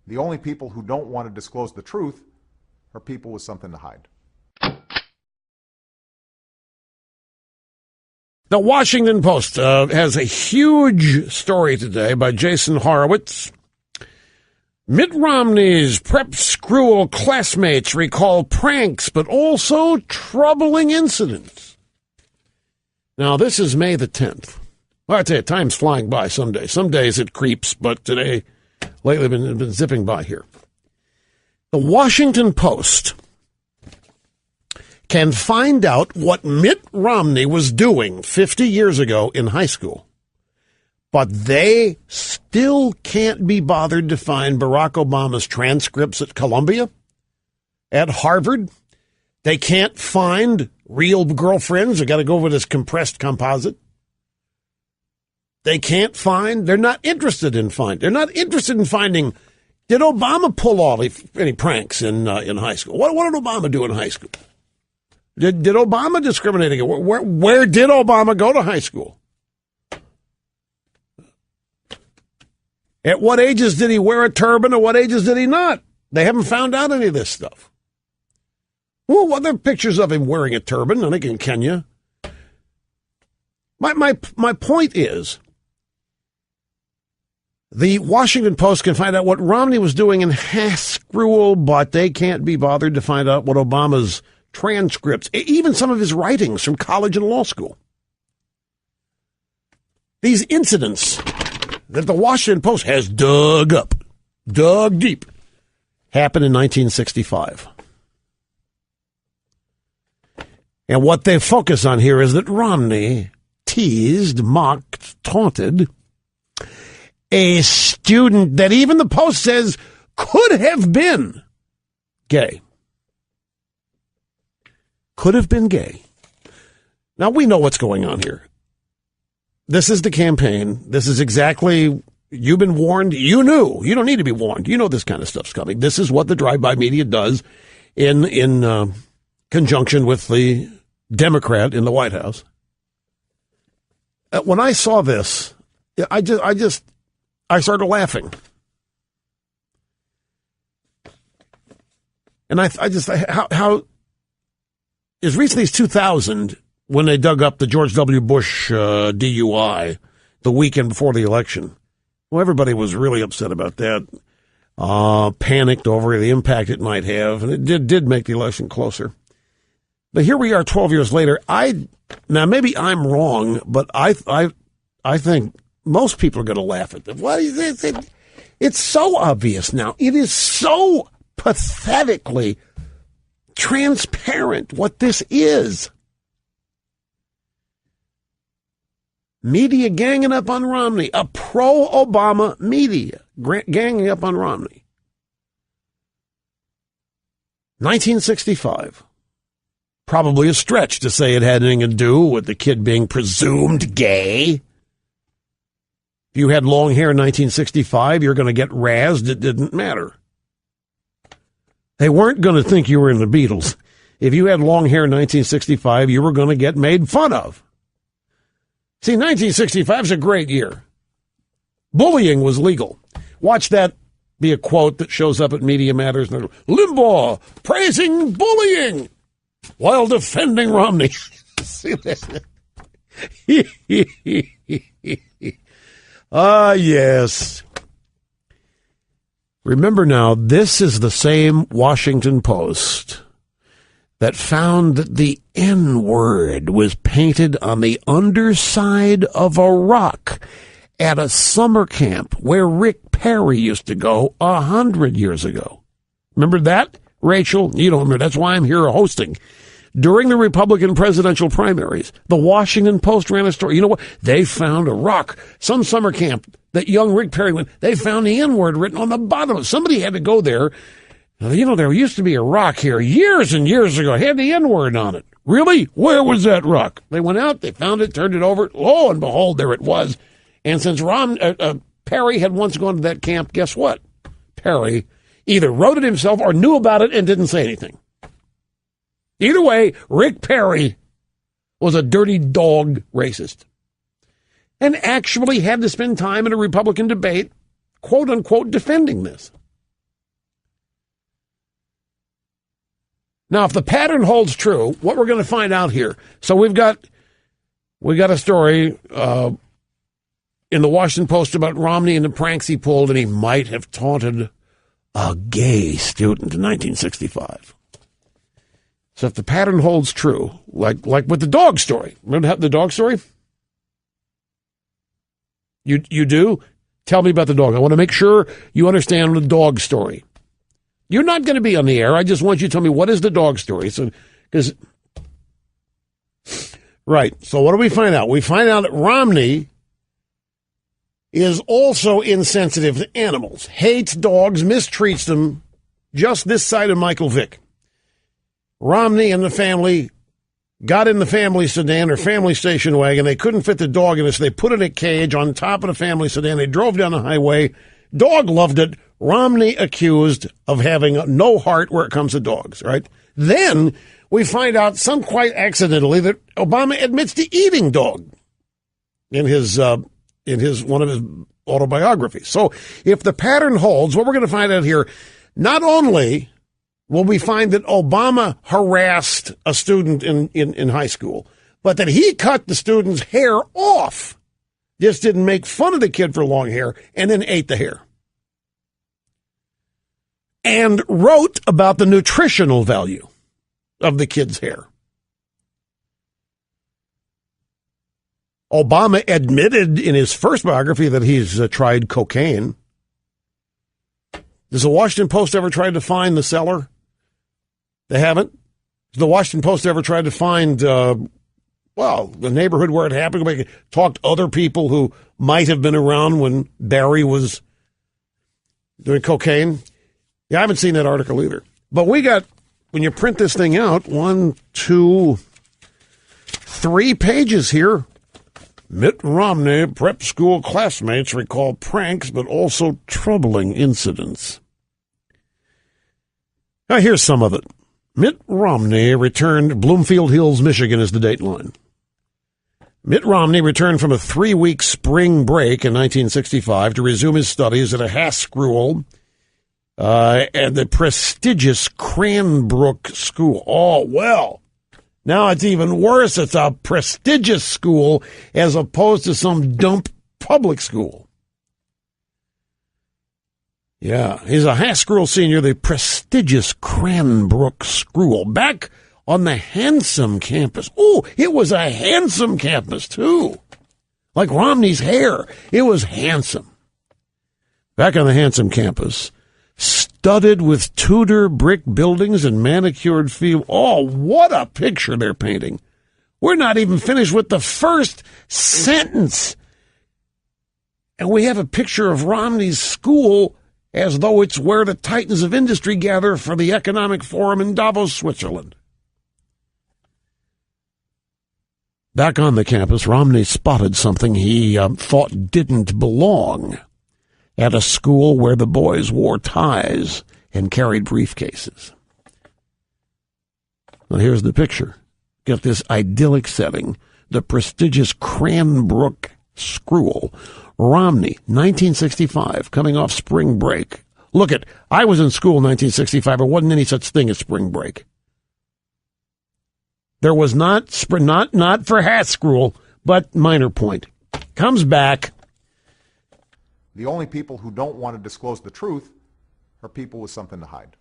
The only people who don't want to disclose the truth are people with something to hide. The Washington Post has a huge story today by Jason Horowitz. Mitt Romney's prep school classmates recall pranks, but also troubling incidents. Now, this is May the 10th. Well, I tell you, time's flying by some days. Some days it creeps, but today, lately, been zipping by here. The Washington Post can find out what Mitt Romney was doing 50 years ago in high school, but they still can't be bothered to find Barack Obama's transcripts at Columbia, at Harvard. They can't find real girlfriends. They got to go with this compressed composite. They can't find, they're not interested in finding, did Obama pull off any pranks in high school? What did Obama do in high school? Did Obama discriminate against? Where did Obama go to high school? At what ages did he wear a turban? At what ages did he not? They haven't found out any of this stuff. Well, there are pictures of him wearing a turban, I think in Kenya. My point is, the Washington Post can find out what Romney was doing in high school, but they can't be bothered to find out what Obama's transcripts, even some of his writings from college and law school. These incidents that the Washington Post has dug deep, happened in 1965. And what they focus on here is that Romney teased, mocked, taunted a student that even the Post says could have been gay. Could have been gay. Now, we know what's going on here. This is the campaign. This is exactly, you've been warned. You knew. You don't need to be warned. You know this kind of stuff's coming. This is what the drive-by media does in conjunction with the Democrat in the White House. When I saw this, I started laughing. And how as recently as 2000, when they dug up the George W. Bush DUI the weekend before the election, well, everybody was really upset about that, panicked over the impact it might have, and it did make the election closer. But here we are 12 years later. Now, maybe I'm wrong, but I think most people are going to laugh at them. What is this? It's so obvious now. It is so pathetically transparent what this is. Media ganging up on Romney. A pro-Obama media ganging up on Romney. 1965. Probably a stretch to say it had anything to do with the kid being presumed gay. If you had long hair in 1965, you're going to get razzed. It didn't matter. They weren't going to think you were in the Beatles. If you had long hair in 1965, you were going to get made fun of. See, 1965 is a great year. Bullying was legal. Watch that be a quote that shows up at Media Matters. Limbaugh praising bullying while defending Romney. See that? Yes. Remember now, this is the same Washington Post that found that the N-word was painted on the underside of a rock at a summer camp where Rick Perry used to go 100 years ago. Remember that, Rachel? You don't remember. That's why I'm here hosting. During the Republican presidential primaries, the Washington Post ran a story. You know what? They found a rock, some summer camp that young Rick Perry went. They found the N-word written on the bottom. Somebody had to go there. You know, there used to be a rock here years and years ago. It had the N-word on it. Really? Where was that rock? They went out, they found it, turned it over. Lo and behold, there it was. And since Perry had once gone to that camp, guess what? Perry either wrote it himself or knew about it and didn't say anything. Either way, Rick Perry was a dirty dog racist and actually had to spend time in a Republican debate, quote unquote, defending this. Now, if the pattern holds true, what we're going to find out here. So we got a story in the Washington Post about Romney and the pranks he pulled, and he might have taunted a gay student in 1965. So if the pattern holds true, like with the dog story. Remember the dog story? You do? Tell me about the dog. I want to make sure you understand the dog story. You're not going to be on the air. I just want you to tell me, what is the dog story? Right. So what do we find out? We find out that Romney is also insensitive to animals, hates dogs, mistreats them, just this side of Michael Vick. Romney and the family got in the family sedan or family station wagon. They couldn't fit the dog in it, so they put it in a cage on top of the family sedan. They drove down the highway. Dog loved it. Romney accused of having no heart where it comes to dogs, right? Then we find out, some quite accidentally, that Obama admits to eating dog in his one of his autobiographies. So if the pattern holds, what we're going to find out here, not only will we find that Obama harassed a student in high school, but that he cut the student's hair off, just didn't make fun of the kid for long hair, and then ate the hair. And wrote about the nutritional value of the kid's hair. Obama admitted in his first biography that he's tried cocaine. Does the Washington Post ever try to find the seller? They haven't. Has the Washington Post ever tried to find, the neighborhood where it happened? We talked to other people who might have been around when Barry was doing cocaine. Yeah, I haven't seen that article either. But we got, when you print this thing out, 1, 2, 3 pages here. Mitt Romney prep school classmates recall pranks, but also troubling incidents. Now, here's some of it. Mitt Romney returned. Bloomfield Hills, Michigan is the dateline. Mitt Romney returned from a 3-week spring break in 1965 to resume his studies at a Haas School at the prestigious Cranbrook School. Oh, well, now it's even worse. It's a prestigious school as opposed to some dump public school. Yeah, he's a Haas School senior, the prestigious Cranbrook School, back on the handsome campus. Oh, it was a handsome campus, too. Like Romney's hair. It was handsome. Back on the handsome campus, studded with Tudor brick buildings and manicured field. Oh, what a picture they're painting. We're not even finished with the first sentence. And we have a picture of Romney's school as though it's where the titans of industry gather for the economic forum in Davos, Switzerland. Back on the campus, Romney spotted something he thought didn't belong at a school where the boys wore ties and carried briefcases. Now, here's the picture. Got this idyllic setting, the prestigious Cranbrook School. Romney, 1965, coming off spring break. Look at, I was in school in 1965. There wasn't any such thing as spring break. There was not for Haas School, but minor point. Comes back. The only people who don't want to disclose the truth are people with something to hide.